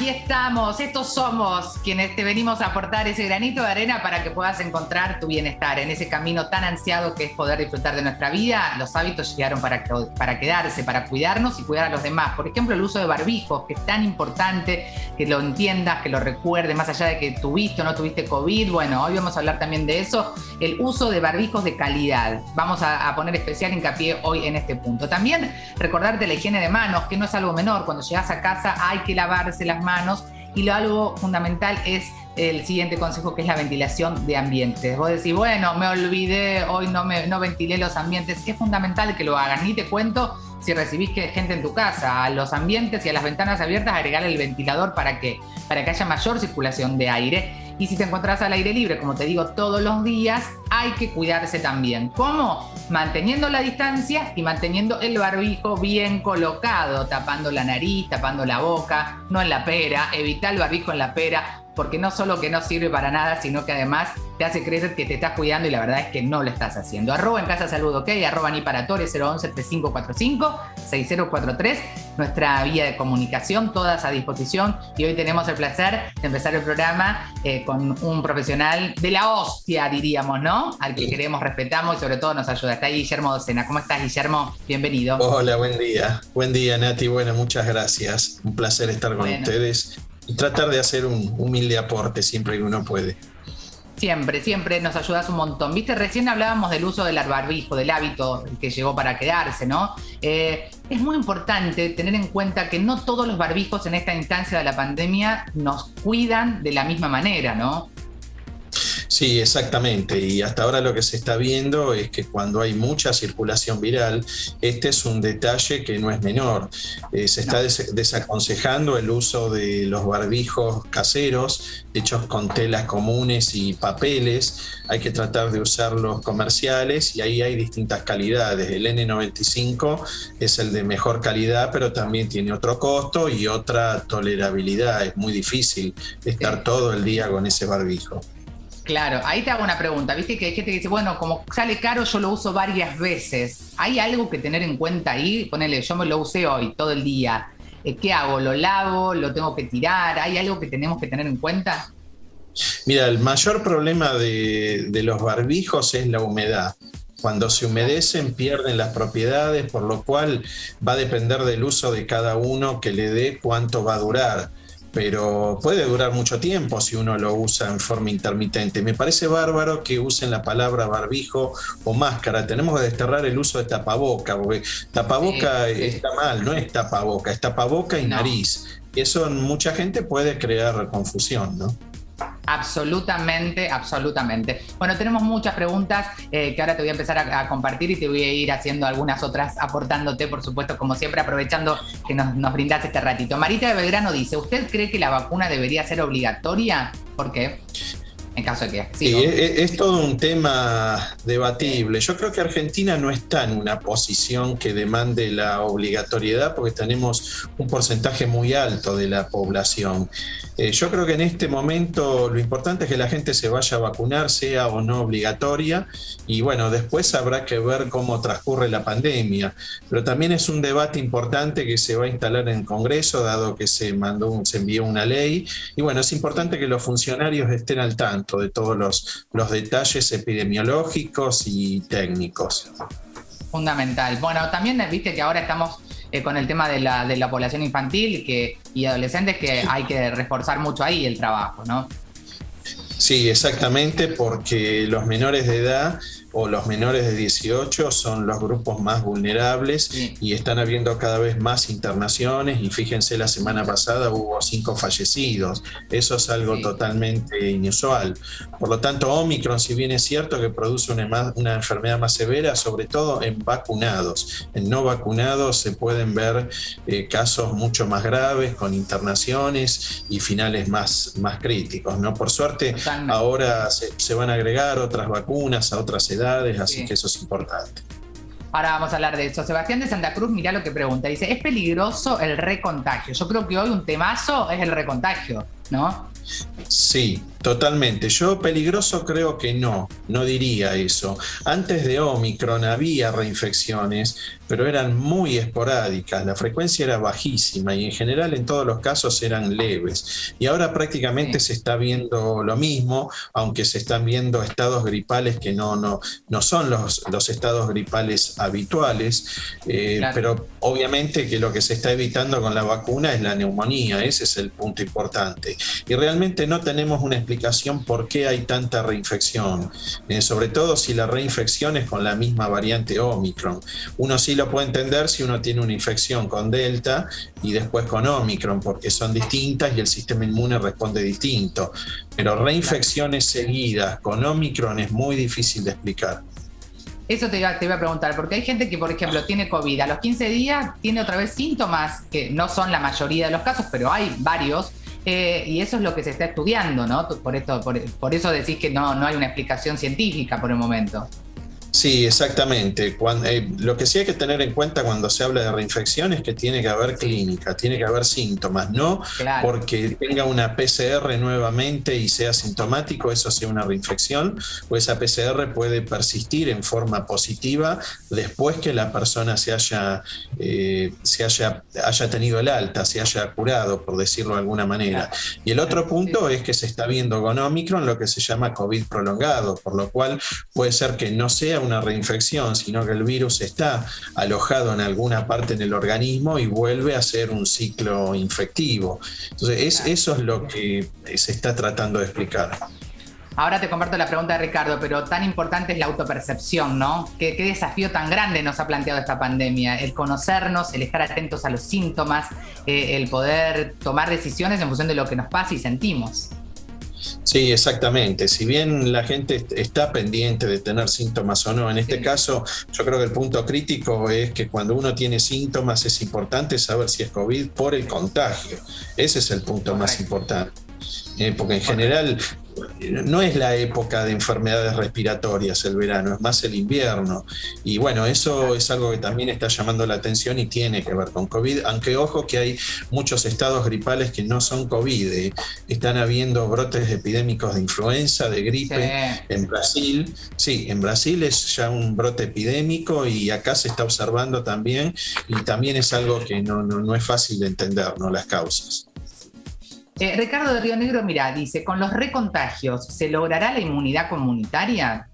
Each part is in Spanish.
Aquí estamos, estos somos quienes te venimos a aportar ese granito de arena para que puedas encontrar tu bienestar en ese camino tan ansiado que es poder disfrutar de nuestra vida. Los hábitos llegaron para quedarse, para cuidarnos y cuidar a los demás. Por ejemplo, el uso de barbijos, que es tan importante que lo entiendas, que lo recuerdes, más allá de que tuviste o no tuviste COVID. Bueno, hoy vamos a hablar también de eso, el uso de barbijos de calidad. Vamos a poner especial hincapié hoy en este punto. También recordarte la higiene de manos, que no es algo menor. Cuando llegas a casa hay que lavarse las manos, y algo fundamental es el siguiente consejo, que es la ventilación de ambientes. Vos decís, bueno, me olvidé, hoy no ventilé los ambientes. Es fundamental que lo hagas. Ni te cuento si recibís gente en tu casa. A los ambientes y a las ventanas abiertas agregarle el ventilador para que haya mayor circulación de aire. Y si te encontrás al aire libre, como te digo, todos los días, hay que cuidarse también. ¿Cómo? Manteniendo la distancia y manteniendo el barbijo bien colocado, tapando la nariz, tapando la boca, no en la pera. Evita el barbijo en la pera, porque no solo que no sirve para nada, sino que además te hace creer que te estás cuidando y la verdad es que no lo estás haciendo. @ en Casa Salud OK, @ Niparatore 011-3545-6043, nuestra vía de comunicación, todas a disposición. Y hoy tenemos el placer de empezar el programa con un profesional de la hostia, diríamos, ¿no? Al que queremos, respetamos y sobre todo nos ayuda. Está ahí Guillermo Docena. ¿Cómo estás, Guillermo? Bienvenido. Hola, buen día. Buen día, Nati. Bueno, muchas gracias. Un placer estar con ustedes y tratar de hacer un humilde aporte siempre que uno puede. Siempre nos ayudas un montón. Viste, recién hablábamos del uso del barbijo, del hábito que llegó para quedarse, ¿no? Es muy importante tener en cuenta que no todos los barbijos en esta instancia de la pandemia nos cuidan de la misma manera, ¿no? Sí, exactamente. Y hasta ahora lo que se está viendo es que cuando hay mucha circulación viral, este es un detalle que no es menor. Se está desaconsejando el uso de los barbijos caseros, hechos con telas comunes y papeles. Hay que tratar de usar los comerciales y ahí hay distintas calidades. El N95 es el de mejor calidad, pero también tiene otro costo y otra tolerabilidad. Es muy difícil estar todo el día con ese barbijo. Claro, ahí te hago una pregunta. Viste que hay gente que dice, bueno, como sale caro, yo lo uso varias veces. ¿Hay algo que tener en cuenta ahí? Ponele, yo me lo usé hoy, todo el día. ¿Qué hago? ¿Lo lavo? ¿Lo tengo que tirar? ¿Hay algo que tenemos que tener en cuenta? Mira, el mayor problema de los barbijos es la humedad. Cuando se humedecen pierden las propiedades, por lo cual va a depender del uso de cada uno que le dé cuánto va a durar. Pero puede durar mucho tiempo si uno lo usa en forma intermitente. Me parece bárbaro que usen la palabra barbijo o máscara. Tenemos que desterrar el uso de tapaboca, porque tapaboca está mal, no es tapaboca, es tapaboca y nariz. Y eso en mucha gente puede crear confusión, ¿no? Absolutamente. Bueno, tenemos muchas preguntas que ahora te voy a empezar a compartir y te voy a ir haciendo algunas otras aportándote, por supuesto, como siempre, aprovechando que nos brindás este ratito. Marita de Belgrano dice, ¿usted cree que la vacuna debería ser obligatoria? ¿Por qué? En caso de que sí, es todo un tema debatible. Yo creo que Argentina no está en una posición que demande la obligatoriedad porque tenemos un porcentaje muy alto de la población. Yo creo que en este momento lo importante es que la gente se vaya a vacunar, sea o no obligatoria, y bueno, después habrá que ver cómo transcurre la pandemia. Pero también es un debate importante que se va a instalar en el Congreso, dado que se envió una ley, y bueno, es importante que los funcionarios estén al tanto de todos los detalles epidemiológicos y técnicos. Fundamental. Bueno, también viste que ahora estamos con el tema de la población infantil y adolescentes, que hay que reforzar mucho ahí el trabajo, ¿no? Sí, exactamente, porque los menores de edad o los menores de 18 son los grupos más vulnerables y están habiendo cada vez más internaciones, y fíjense, la semana pasada hubo 5 fallecidos. Eso es algo totalmente inusual. Por lo tanto, Omicron, si bien es cierto que produce una enfermedad más severa, sobre todo en vacunados. En no vacunados se pueden ver casos mucho más graves, con internaciones y finales más críticos, ¿no? Por suerte, ahora se van a agregar otras vacunas a otras edades, así que eso es importante. Ahora vamos a hablar de eso. Sebastián de Santa Cruz, mirá lo que pregunta. Dice, ¿es peligroso el recontagio? Yo creo que hoy un temazo es el recontagio, ¿no? Sí, Totalmente. Yo peligroso creo que no diría eso. Antes de Omicron había reinfecciones, pero eran muy esporádicas, la frecuencia era bajísima y en general en todos los casos eran leves. Y ahora prácticamente se está viendo lo mismo, aunque se están viendo estados gripales que no son los estados gripales habituales, Claro. pero obviamente que lo que se está evitando con la vacuna es la neumonía, ese es el punto importante. Y realmente no tenemos una explicación por qué hay tanta reinfección, sobre todo si la reinfección es con la misma variante Omicron. Uno sí lo puede entender si uno tiene una infección con Delta y después con Omicron, porque son distintas y el sistema inmune responde distinto. Pero reinfecciones seguidas con Omicron es muy difícil de explicar. Eso te iba a preguntar, porque hay gente que, por ejemplo, tiene COVID, a los 15 días tiene otra vez síntomas, que no son la mayoría de los casos, pero hay varios, y eso es lo que se está estudiando, ¿no? Por eso decís que no hay una explicación científica por el momento. Sí, exactamente. Lo que sí hay que tener en cuenta cuando se habla de reinfección es que tiene que haber clínica, tiene que haber síntomas, no porque tenga una PCR nuevamente y sea sintomático, eso sea una reinfección, o esa PCR puede persistir en forma positiva después que la persona haya tenido el alta, se haya curado, por decirlo de alguna manera. Y el otro punto es que se está viendo con Omicron lo que se llama COVID prolongado, por lo cual puede ser que no sea una reinfección, sino que el virus está alojado en alguna parte en el organismo y vuelve a ser un ciclo infectivo. Entonces, eso es lo que se está tratando de explicar. Ahora te comparto la pregunta de Ricardo, pero tan importante es la autopercepción, ¿no? ¿Qué desafío tan grande nos ha planteado esta pandemia? El conocernos, el estar atentos a los síntomas, el poder tomar decisiones en función de lo que nos pasa y sentimos. Sí, exactamente. Si bien la gente está pendiente de tener síntomas o no, en este caso yo creo que el punto crítico es que cuando uno tiene síntomas es importante saber si es COVID por el contagio. Ese es el punto más importante. Porque en general no es la época de enfermedades respiratorias el verano, es más el invierno. Y bueno, eso es algo que también está llamando la atención y tiene que ver con COVID, aunque ojo que hay muchos estados gripales que no son COVID. Están habiendo brotes epidémicos de influenza, de gripe en Brasil. Sí, en Brasil es ya un brote epidémico y acá se está observando también, y también es algo que no es fácil de entender, ¿no? Las causas. Ricardo de Río Negro, mira, dice, ¿con los recontagios se logrará la inmunidad comunitaria?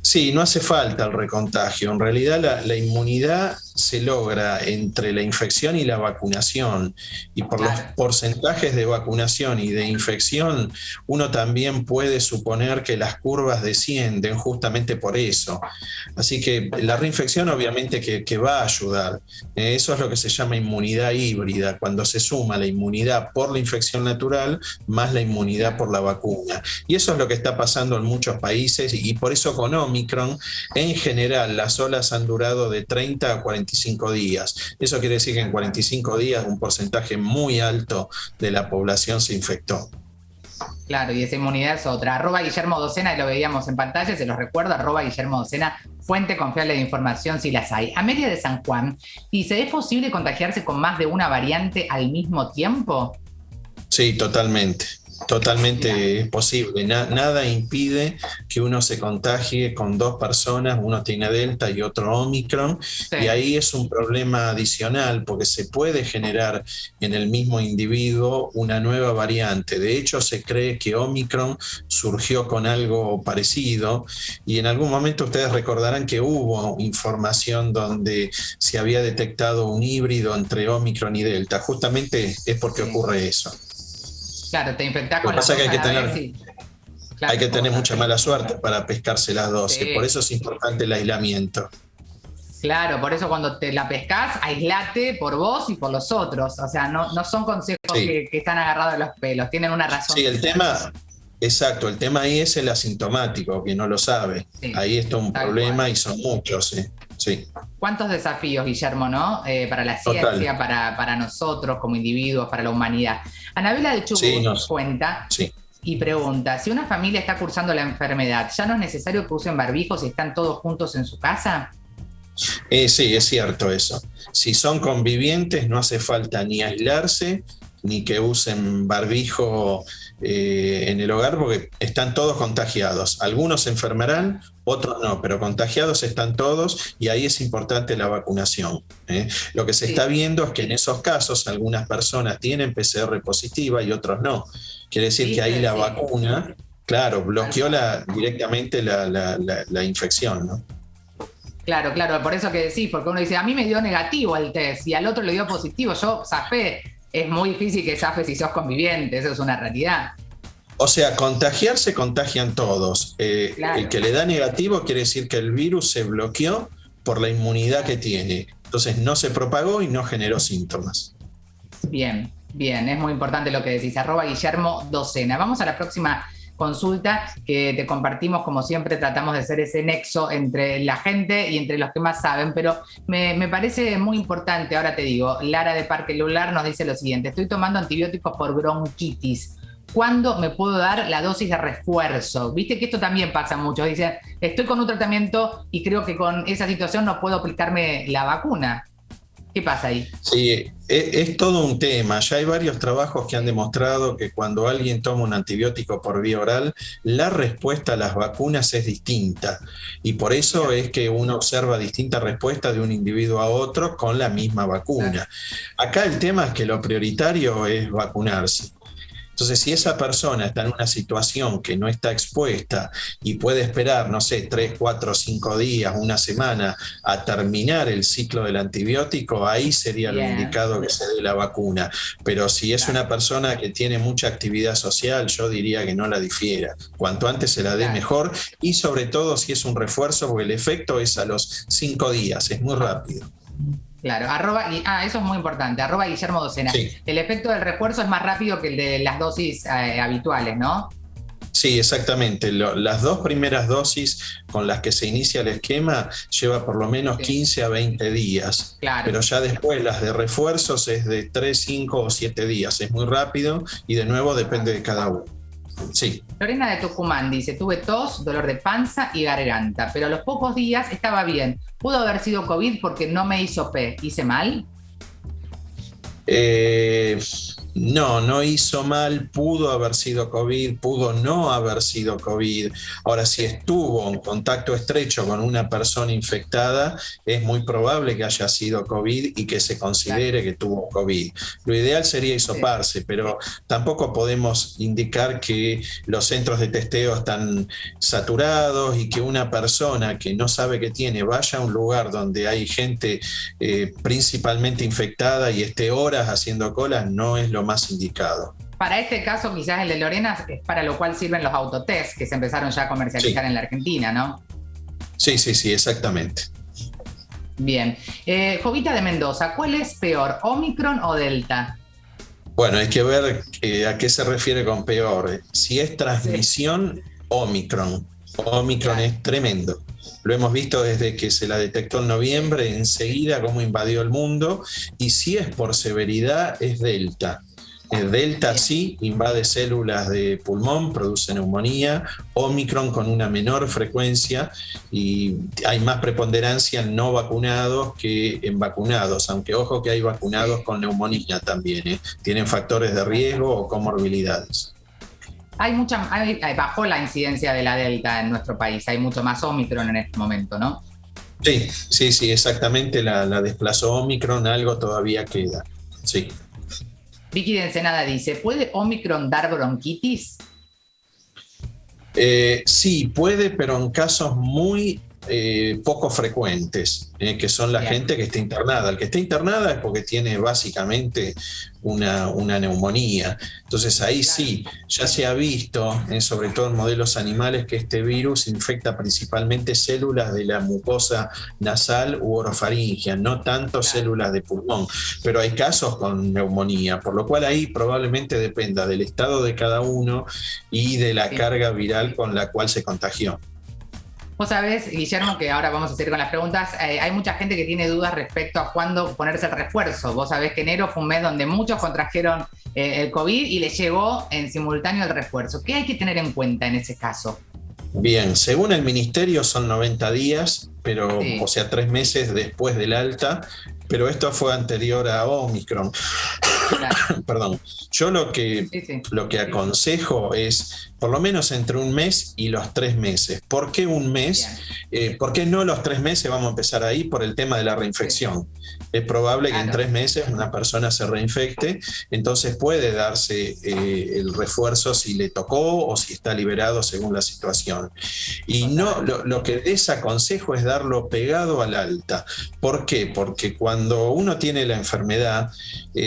Sí, no hace falta el recontagio. En realidad la inmunidad se logra entre la infección y la vacunación, y por los porcentajes de vacunación y de infección uno también puede suponer que las curvas descienden justamente por eso. Así que la reinfección obviamente que va a ayudar. Eso es lo que se llama inmunidad híbrida, cuando se suma la inmunidad por la infección natural más la inmunidad por la vacuna. Y eso es lo que está pasando en muchos países, y por eso con Omicron en general las olas han durado de 30 a 45 días. Eso quiere decir que en 45 días un porcentaje muy alto de la población se infectó. Claro, y esa inmunidad es otra. @Guillermo Docena, y lo veíamos en pantalla, se los recuerdo, @Guillermo Docena, fuente confiable de información si las hay. Amelia de San Juan dice, ¿es posible contagiarse con más de una variante al mismo tiempo? Sí, totalmente. Totalmente es posible. Nada impide que uno se contagie con dos personas, uno tiene Delta y otro Omicron, y ahí es un problema adicional porque se puede generar en el mismo individuo una nueva variante. De hecho, se cree que Omicron surgió con algo parecido, y en algún momento ustedes recordarán que hubo información donde se había detectado un híbrido entre Omicron y Delta. Justamente es porque ocurre eso. Claro, te infectás con las dos. Lo que pasa es que hay que tener mucha mala suerte para pescarse las dos, y por eso es importante el aislamiento. Claro, por eso cuando te la pescás, aislate por vos y por los otros. O sea, no son consejos que están agarrados de los pelos, tienen una razón. Sí, el tema ahí es el asintomático, que no lo sabe. Ahí está un problema y son muchos. Sí. ¿Cuántos desafíos, Guillermo, ¿no? Para la ciencia, para nosotros como individuos, para la humanidad? Anabela de Chubut cuenta y pregunta, si una familia está cursando la enfermedad, ¿ya no es necesario que usen barbijos y están todos juntos en su casa? Sí, es cierto eso. Si son convivientes, no hace falta ni aislarse ni que usen barbijo en el hogar, porque están todos contagiados. Algunos se enfermarán, otros no, pero contagiados están todos y ahí es importante la vacunación. Lo que se está viendo es que en esos casos algunas personas tienen PCR positiva y otros no. Quiere decir que ahí la vacuna, claro, bloqueó directamente la infección, ¿no? Claro, por eso que decís, porque uno dice, a mí me dio negativo el test y al otro le dio positivo, yo zafé. Es muy difícil que zafes si sos conviviente, eso es una realidad. O sea, contagiarse contagian todos. Claro. El que le da negativo quiere decir que el virus se bloqueó por la inmunidad que tiene. Entonces no se propagó y no generó síntomas. Bien, es muy importante lo que decís. @Guillermo Docena. Vamos a la próxima consulta que te compartimos, como siempre tratamos de hacer ese nexo entre la gente y entre los que más saben, pero me parece muy importante, ahora te digo, Lara de Parque Lular nos dice lo siguiente: estoy tomando antibióticos por bronquitis, ¿cuándo me puedo dar la dosis de refuerzo? Viste que esto también pasa mucho, dicen, estoy con un tratamiento y creo que con esa situación no puedo aplicarme la vacuna. ¿Qué pasa ahí? Sí, es todo un tema. Ya hay varios trabajos que han demostrado que cuando alguien toma un antibiótico por vía oral, la respuesta a las vacunas es distinta. Y por eso es que uno observa distinta respuesta de un individuo a otro con la misma vacuna. Acá el tema es que lo prioritario es vacunarse. Entonces, si esa persona está en una situación que no está expuesta y puede esperar, no sé, 3, 4, 5 días, una semana a terminar el ciclo del antibiótico, ahí sería lo indicado que se dé la vacuna. Pero si es una persona que tiene mucha actividad social, yo diría que no la difiera. Cuanto antes se la dé mejor, y sobre todo si es un refuerzo, porque el efecto es a los 5 días, es muy rápido. Claro, eso es muy importante, @Guillermo Docena. Sí. El efecto del refuerzo es más rápido que el de las dosis habituales, ¿no? Sí, exactamente. Las 2 primeras dosis con las que se inicia el esquema lleva por lo menos 15 a 20 días. Claro. Pero ya después las de refuerzos es de 3, 5 o 7 días. Es muy rápido y de nuevo depende de cada uno. Sí. Lorena de Tucumán dice, tuve tos, dolor de panza y garganta, pero a los pocos días estaba bien. ¿Pudo haber sido COVID porque no me hizo ¿Hice mal? No hizo mal, pudo haber sido COVID, pudo no haber sido COVID. Ahora, si estuvo en contacto estrecho con una persona infectada, es muy probable que haya sido COVID y que se considere que tuvo COVID. Lo ideal sería hisoparse, pero tampoco podemos indicar que los centros de testeo están saturados y que una persona que no sabe que tiene vaya a un lugar donde hay gente principalmente infectada y esté horas haciendo colas, no es lo más indicado. Para este caso, quizás el de Lorena es para lo cual sirven los autotest que se empezaron ya a comercializar en la Argentina, ¿no? Sí, exactamente. Bien. Jovita de Mendoza, ¿cuál es peor, Omicron o Delta? Bueno, hay que ver a qué se refiere con peor. Si es transmisión, Omicron. Omicron es tremendo. Lo hemos visto desde que se la detectó en noviembre, enseguida cómo invadió el mundo. Y si es por severidad, es Delta. Delta sí invade células de pulmón, produce neumonía. Omicron con una menor frecuencia y hay más preponderancia en no vacunados que en vacunados, aunque ojo que hay vacunados con neumonía también, tienen factores de riesgo o comorbilidades. Bajó la incidencia de la Delta en nuestro país, hay mucho más Omicron en este momento, ¿no? Sí, exactamente, la desplazó Omicron, algo todavía queda, sí. Vicky de Ensenada dice, ¿puede Omicron dar bronquitis? Sí, puede, pero en casos muy poco frecuentes, que son la gente que está internada. El que está internada es porque tiene básicamente una neumonía. Entonces ahí sí, ya se ha visto, sobre todo en modelos animales, que este virus infecta principalmente células de la mucosa nasal u orofaringia, no tanto células de pulmón, pero hay casos con neumonía, por lo cual ahí probablemente dependa del estado de cada uno y de la carga viral con la cual se contagió. Vos sabés, Guillermo, que ahora vamos a seguir con las preguntas, hay mucha gente que tiene dudas respecto a cuándo ponerse el refuerzo. Vos sabés que enero fue un mes donde muchos contrajeron el COVID y les llegó en simultáneo el refuerzo. ¿Qué hay que tener en cuenta en ese caso? Bien, según el ministerio son 90 días, pero, o sea, 3 meses después del alta, pero esto fue anterior a Omicron. Claro. Perdón, yo lo que aconsejo es por lo menos entre 1 mes y los 3 meses. ¿Por qué 1 mes? ¿Por qué no los 3 meses? Vamos a empezar ahí por el tema de la reinfección. Es probable que en 3 meses una persona se reinfecte, entonces puede darse el refuerzo si le tocó o si está liberado según la situación. Y no, lo que desaconsejo es darlo pegado al alta. ¿Por qué? Porque cuando uno tiene la enfermedad,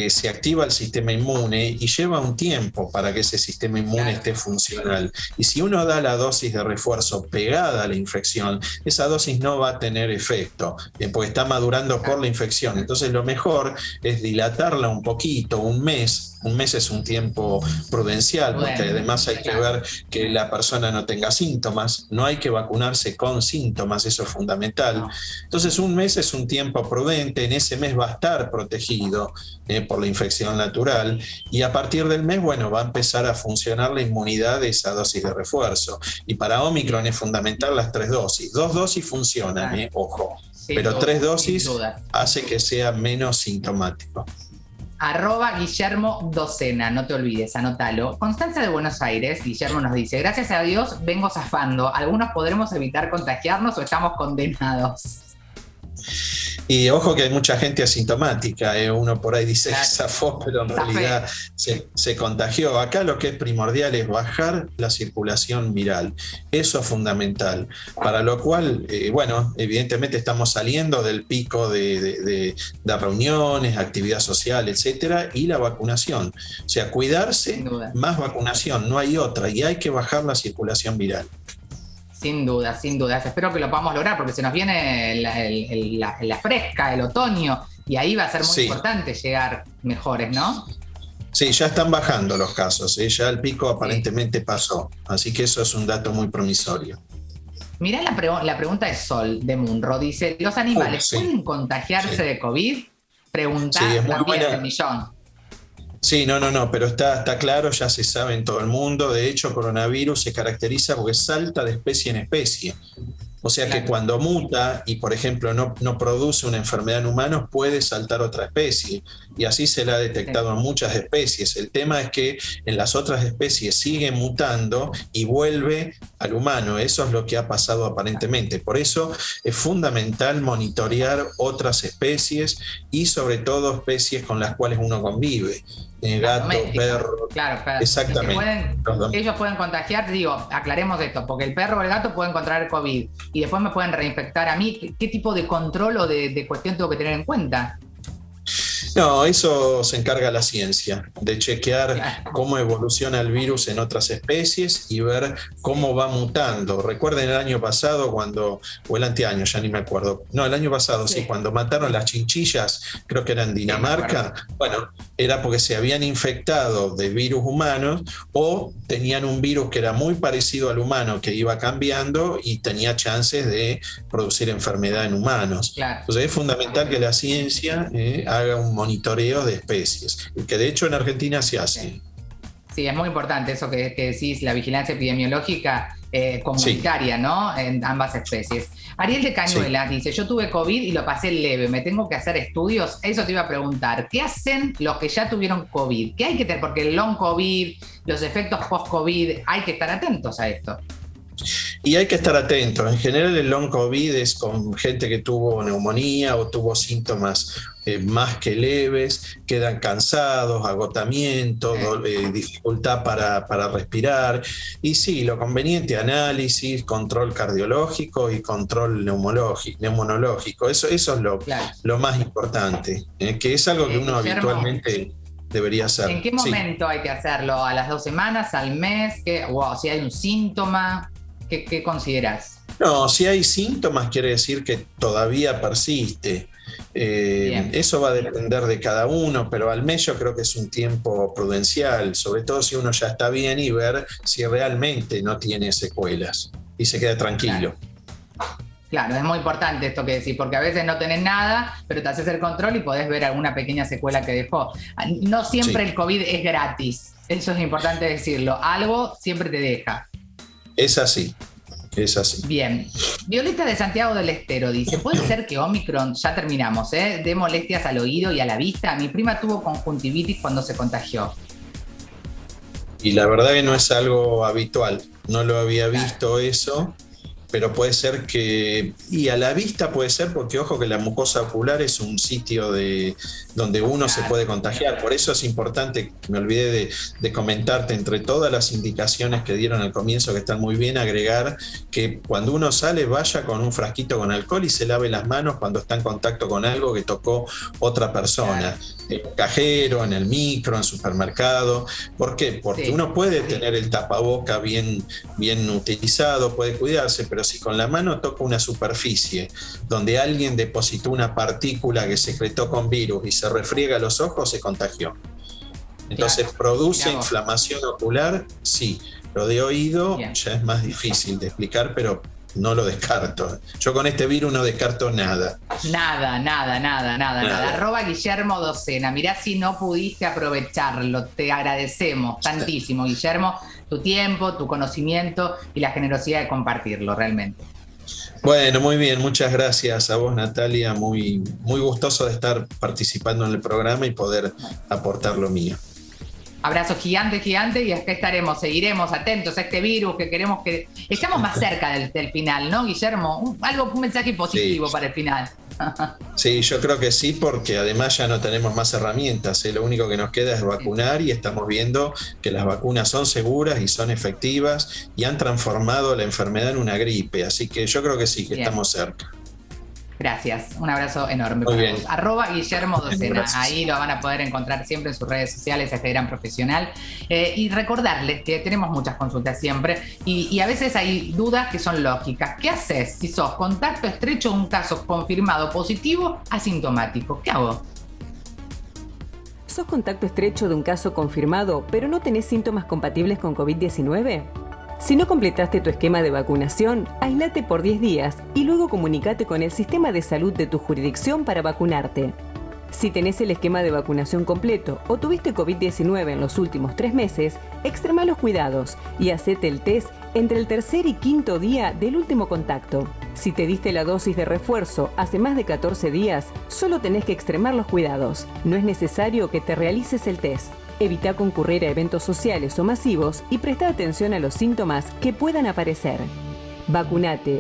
se activa el sistema inmune y lleva un tiempo para que ese sistema inmune esté funcional. Y si uno da la dosis de refuerzo pegada a la infección, esa dosis no va a tener efecto, porque está madurando por la infección. Entonces lo mejor es dilatarla un poquito, 1 mes. 1 mes es un tiempo prudencial, porque además hay que ver que la persona no tenga síntomas. No hay que vacunarse con síntomas, eso es fundamental. Entonces 1 mes es un tiempo prudente, en ese mes va a estar protegido por la infección natural, y a partir del mes, bueno, va a empezar a funcionar la inmunidad de esa dosis de refuerzo. Y para Omicron es fundamental las 3 dosis. 2 dosis funcionan, ojo, pero 3 dosis hace que sea menos sintomático. @Guillermo Docena, no te olvides, anótalo. Constanza de Buenos Aires, Guillermo nos dice: gracias a Dios vengo zafando. ¿Algunos podremos evitar contagiarnos o estamos condenados? Y ojo que hay mucha gente asintomática, uno por ahí dice que zafó, pero en realidad se contagió. Acá lo que es primordial es bajar la circulación viral, eso es fundamental, para lo cual, bueno, evidentemente estamos saliendo del pico de reuniones, actividad social, etcétera, y la vacunación. O sea, cuidarse más vacunación, no hay otra, y hay que bajar la circulación viral. Sin duda, sin duda. Espero que lo podamos lograr porque se nos viene la fresca, el otoño, y ahí va a ser muy importante llegar mejores, ¿no? Sí, ya están bajando los casos, ya el pico aparentemente pasó, así que eso es un dato muy promisorio. Mirá la pregunta de Sol, de Munro, dice: ¿los animales pueden contagiarse de COVID? Preguntar es muy buena. Del millón. Sí, no, pero está claro, ya se sabe en todo el mundo. De hecho, coronavirus se caracteriza porque salta de especie en especie. O sea que cuando muta y, por ejemplo, no produce una enfermedad en humanos, puede saltar otra especie. Y así se la ha detectado en muchas especies. El tema es que en las otras especies sigue mutando y vuelve al humano. Eso es lo que ha pasado aparentemente. Por eso es fundamental monitorear otras especies y sobre todo especies con las cuales uno convive. Gato, perro. Claro, perro. Exactamente. Ellos pueden contagiar, digo, aclaremos esto, porque el perro o el gato pueden contraer COVID y después me pueden reinfectar a mí. ¿Qué tipo de control o de cuestión tengo que tener en cuenta? No, eso se encarga la ciencia, de chequear cómo evoluciona el virus en otras especies y ver cómo va mutando. Recuerden el año pasado o el anteaño, ya ni me acuerdo. No, el año pasado sí, cuando mataron las chinchillas, creo que era en Dinamarca. Bueno, era porque se habían infectado de virus humanos o tenían un virus que era muy parecido al humano, que iba cambiando y tenía chances de producir enfermedad en humanos. Entonces es fundamental que la ciencia haga un monitoreo de especies, que de hecho en Argentina se hace. Sí, es muy importante eso que decís, la vigilancia epidemiológica comunitaria, ¿no? En ambas especies. Ariel de Cañuela dice: yo tuve COVID y lo pasé leve, ¿me tengo que hacer estudios? Eso te iba a preguntar. ¿Qué hacen los que ya tuvieron COVID? ¿Qué hay que tener? Porque el long COVID, los efectos post-COVID, hay que estar atentos a esto. Y hay que estar atentos. En general el long COVID es con gente que tuvo neumonía o tuvo síntomas más que leves, quedan cansados, agotamiento, dificultad para respirar. Y sí, lo conveniente, análisis, control cardiológico y control neumonológico. Eso es lo más importante, que es algo que uno habitualmente debería hacer. ¿En qué momento hay que hacerlo? ¿A las 2 semanas? ¿Al mes? Si hay un síntoma, ¿qué considerás? No, si hay síntomas quiere decir que todavía persiste. Eso va a depender de cada uno, pero al mes yo creo que es un tiempo prudencial, sobre todo si uno ya está bien, y ver si realmente no tiene secuelas y se queda tranquilo. Claro, es muy importante esto que decís, porque a veces no tenés nada, pero te haces el control y podés ver alguna pequeña secuela que dejó. No siempre el COVID es gratis, eso es importante decirlo. Algo siempre te deja. Es así. es así. Bien. Violeta de Santiago del Estero dice, ¿puede ser que Omicron, ya terminamos, dé molestias al oído y a la vista? Mi prima tuvo conjuntivitis cuando se contagió. Y la verdad que no es algo habitual, no lo había visto eso, pero puede ser que, y a la vista puede ser porque ojo que la mucosa ocular es un sitio donde uno se puede contagiar, por eso es importante, me olvidé de comentarte, entre todas las indicaciones que dieron al comienzo que están muy bien, agregar que cuando uno sale vaya con un frasquito con alcohol y se lave las manos cuando está en contacto con algo que tocó otra persona, en un cajero, en el micro, en el supermercado. ¿Por qué? Porque uno puede tener el tapaboca bien utilizado, puede cuidarse, pero si con la mano toca una superficie donde alguien depositó una partícula que secretó con virus y se refriega los ojos, se contagió. Entonces, ¿produce inflamación ocular? Sí. Lo de oído ya es más difícil de explicar, pero no lo descarto. Yo con este virus no descarto nada. Nada. @Guillermo Docena. Mirá si no pudiste aprovecharlo. Te agradecemos tantísimo, Guillermo, tu tiempo, tu conocimiento y la generosidad de compartirlo realmente. Bueno, muy bien, muchas gracias a vos, Natalia. Muy gustoso de estar participando en el programa y poder aportar lo mío. Abrazo gigante y acá estaremos, seguiremos atentos a este virus que queremos que... Estamos más cerca del final, ¿no, Guillermo? Un mensaje positivo para el final. Sí, yo creo que sí, porque además ya no tenemos más herramientas, lo único que nos queda es vacunar y estamos viendo que las vacunas son seguras y son efectivas y han transformado la enfermedad en una gripe, así que yo creo que sí, que estamos cerca. Gracias, un abrazo enorme. Muy bien. @Guillermo Docena, ahí lo van a poder encontrar siempre en sus redes sociales, este gran profesional. Y recordarles que tenemos muchas consultas siempre y a veces hay dudas que son lógicas. ¿Qué haces si sos contacto estrecho de un caso confirmado positivo asintomático? ¿Qué hago? ¿Sos contacto estrecho de un caso confirmado, pero no tenés síntomas compatibles con COVID-19? Si no completaste tu esquema de vacunación, aíslate por 10 días y luego comunícate con el sistema de salud de tu jurisdicción para vacunarte. Si tenés el esquema de vacunación completo o tuviste COVID-19 en los últimos 3 meses, extrema los cuidados y hacete el test entre el tercer y quinto día del último contacto. Si te diste la dosis de refuerzo hace más de 14 días, solo tenés que extremar los cuidados. No es necesario que te realices el test. Evita concurrir a eventos sociales o masivos y presta atención a los síntomas que puedan aparecer. Vacunate.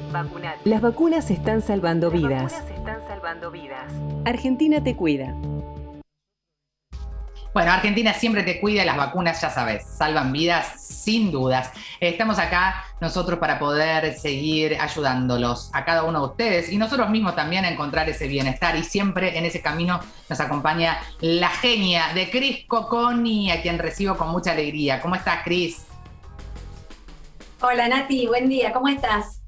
Las vacunas están salvando vidas. Argentina te cuida. Bueno, Argentina siempre te cuida, las vacunas, ya sabes, salvan vidas sin dudas. Estamos acá nosotros para poder seguir ayudándolos a cada uno de ustedes y nosotros mismos también a encontrar ese bienestar, y siempre en ese camino nos acompaña la genia de Cris Cocconi, a quien recibo con mucha alegría. ¿Cómo estás, Cris? Hola, Nati, buen día, ¿cómo estás?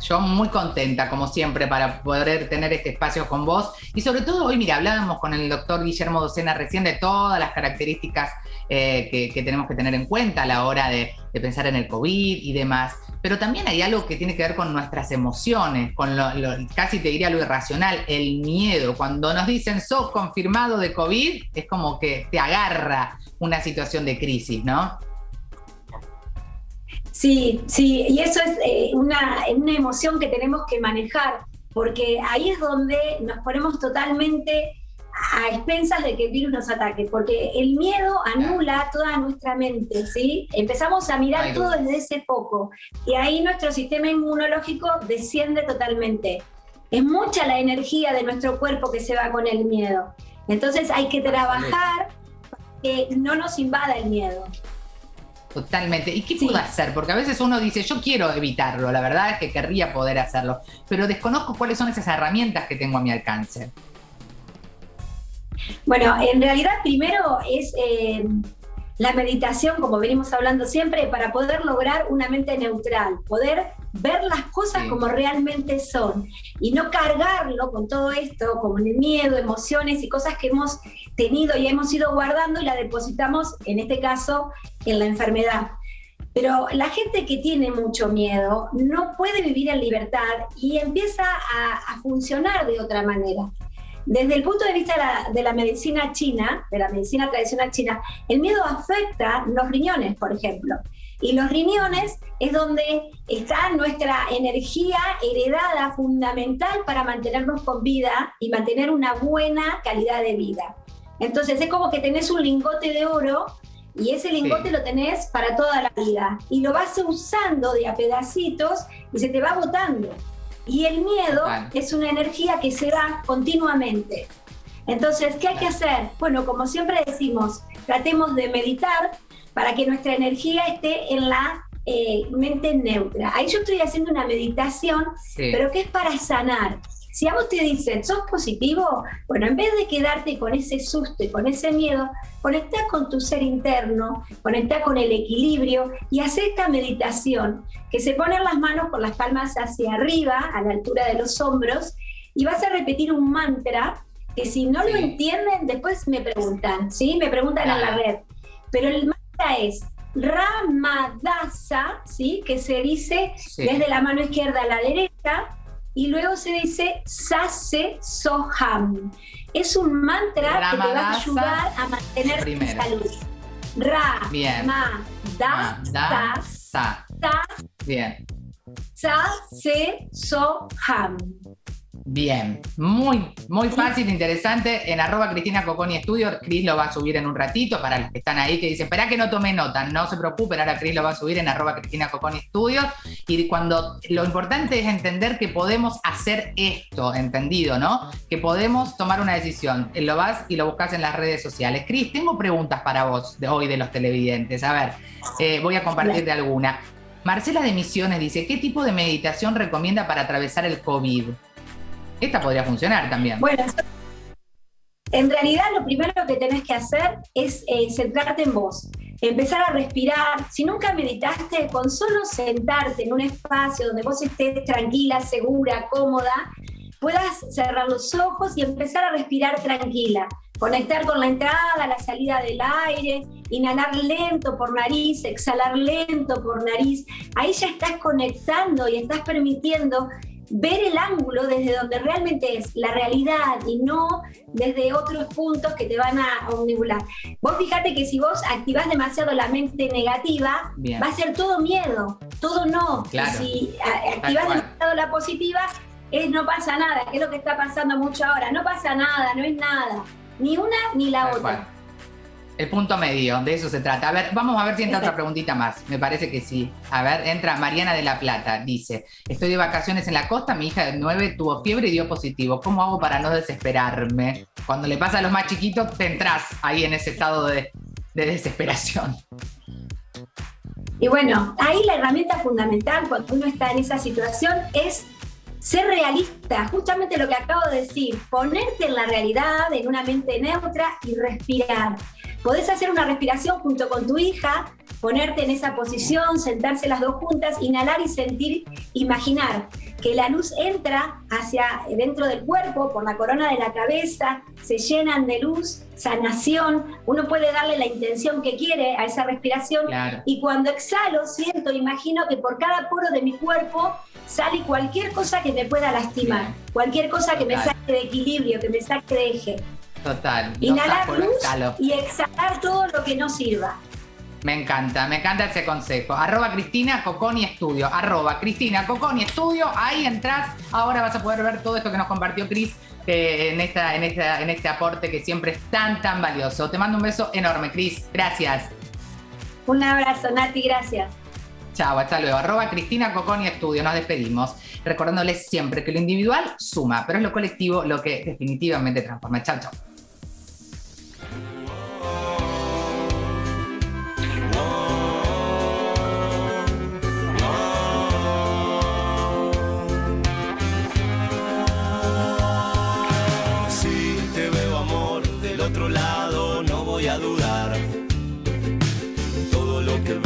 Yo muy contenta, como siempre, para poder tener este espacio con vos. Y sobre todo hoy, mira, hablábamos con el doctor Guillermo Docena recién de todas las características que tenemos que tener en cuenta a la hora de pensar en el COVID y demás. Pero también hay algo que tiene que ver con nuestras emociones, con casi te diría lo irracional, el miedo. Cuando nos dicen sos confirmado de COVID, es como que te agarra una situación de crisis, ¿no? Sí, y eso es una emoción que tenemos que manejar, porque ahí es donde nos ponemos totalmente a expensas de que el virus nos ataque, porque el miedo anula toda nuestra mente, ¿sí? Empezamos a mirar todo desde ese foco, y ahí nuestro sistema inmunológico desciende totalmente. Es mucha la energía de nuestro cuerpo que se va con el miedo. Entonces hay que trabajar para que no nos invada el miedo. Totalmente. ¿Y qué puedo hacer? Porque a veces uno dice, yo quiero evitarlo, la verdad es que querría poder hacerlo, pero desconozco cuáles son esas herramientas que tengo a mi alcance. Bueno, en realidad primero es la meditación, como venimos hablando siempre, para poder lograr una mente neutral, poder ver las cosas como realmente son y no cargarlo con todo esto, con el miedo, emociones y cosas que hemos tenido y hemos ido guardando y la depositamos, en este caso, en la enfermedad. Pero la gente que tiene mucho miedo no puede vivir en libertad y empieza a funcionar de otra manera. Desde el punto de vista de la medicina china, de la medicina tradicional china, el miedo afecta los riñones, por ejemplo. Y los riñones es donde está nuestra energía heredada fundamental para mantenernos con vida y mantener una buena calidad de vida. Entonces es como que tenés un lingote de oro y ese lingote lo tenés para toda la vida. Y lo vas usando de a pedacitos y se te va botando. Y el miedo es una energía que se va continuamente. Entonces, ¿qué hay que hacer? Bueno, como siempre decimos, tratemos de meditar para que nuestra energía esté en la mente neutra. Ahí yo estoy haciendo una meditación, pero que es para sanar. Si a vos te dicen, ¿sos positivo? Bueno, en vez de quedarte con ese susto y con ese miedo, conectá con tu ser interno, conectá con el equilibrio y hacé esta meditación, que se ponen las manos con las palmas hacia arriba, a la altura de los hombros, y vas a repetir un mantra, que si no lo entienden, después me preguntan, ¿sí? Me preguntan en la red. Pero el mantra es Ramadasa, ¿sí? Que se dice desde la mano izquierda a la derecha, y luego se dice Sase Soham. Es un mantra que te va a ayudar a mantener tu salud. Ramadasa. Bien. Sase Soham. Bien, muy fácil, interesante. En @CristinaCoconiStudio, Cris lo va a subir en un ratito para los que están ahí que dicen, esperá que no tome nota, no se preocupen, ahora Cris lo va a subir en @CristinaCoconiStudio. Y cuando lo importante es entender que podemos hacer esto, entendido, ¿no? Que podemos tomar una decisión. Lo vas y lo buscas en las redes sociales. Cris, tengo preguntas para vos de hoy de los televidentes. A ver, voy a compartirte alguna. Marcela de Misiones dice, ¿qué tipo de meditación recomienda para atravesar el COVID? Esta podría funcionar también. Bueno, en realidad lo primero que tenés que hacer es centrarte en vos, empezar a respirar. Si nunca meditaste, con solo sentarte en un espacio donde vos estés tranquila, segura, cómoda, puedas cerrar los ojos y empezar a respirar tranquila. Conectar con la entrada, la salida del aire, inhalar lento por nariz, exhalar lento por nariz. Ahí ya estás conectando y estás permitiendo ver el ángulo desde donde realmente es la realidad y no desde otros puntos que te van a omnibular. Vos fíjate que si vos activás demasiado la mente negativa, va a ser todo miedo, todo no. Claro. Si activás demasiado la positiva, no pasa nada, que es lo que está pasando mucho ahora. No pasa nada, no es nada. Ni una ni la otra. El punto medio, de eso se trata. A ver, vamos a ver si entra otra preguntita más. Me parece que sí. A ver, entra Mariana de la Plata. Dice, estoy de vacaciones en la costa, mi hija de 9 tuvo fiebre y dio positivo. ¿Cómo hago para no desesperarme? Cuando le pasa a los más chiquitos, te entras ahí en ese estado de desesperación. Y bueno, ahí la herramienta fundamental cuando uno está en esa situación es ser realista, justamente lo que acabo de decir, ponerte en la realidad, en una mente neutra y respirar. Podés hacer una respiración junto con tu hija, ponerte en esa posición, sentarse las dos juntas, inhalar y sentir, imaginar que la luz entra hacia dentro del cuerpo, por la corona de la cabeza, se llenan de luz, sanación. Uno puede darle la intención que quiere a esa respiración. Claro. Y cuando exhalo, siento, imagino que por cada poro de mi cuerpo sale cualquier cosa que me pueda lastimar, cualquier cosa que me saque de equilibrio, que me saque de eje. Total. Inhalar luz y exhalar todo lo que no sirva. Me encanta ese consejo. @CristinaCoconiStudio, @CristinaCoconiStudio, ahí entras. Ahora vas a poder ver todo esto que nos compartió Cris en este aporte que siempre es tan valioso. Te mando un beso enorme, Cris. Gracias. Un abrazo, Nati, gracias. Chao, hasta luego. @CristinaCoconiStudio, nos despedimos. Recordándoles siempre que lo individual suma, pero es lo colectivo lo que definitivamente transforma. Chao, chao. Otro lado no voy a dudar. Todo lo que veo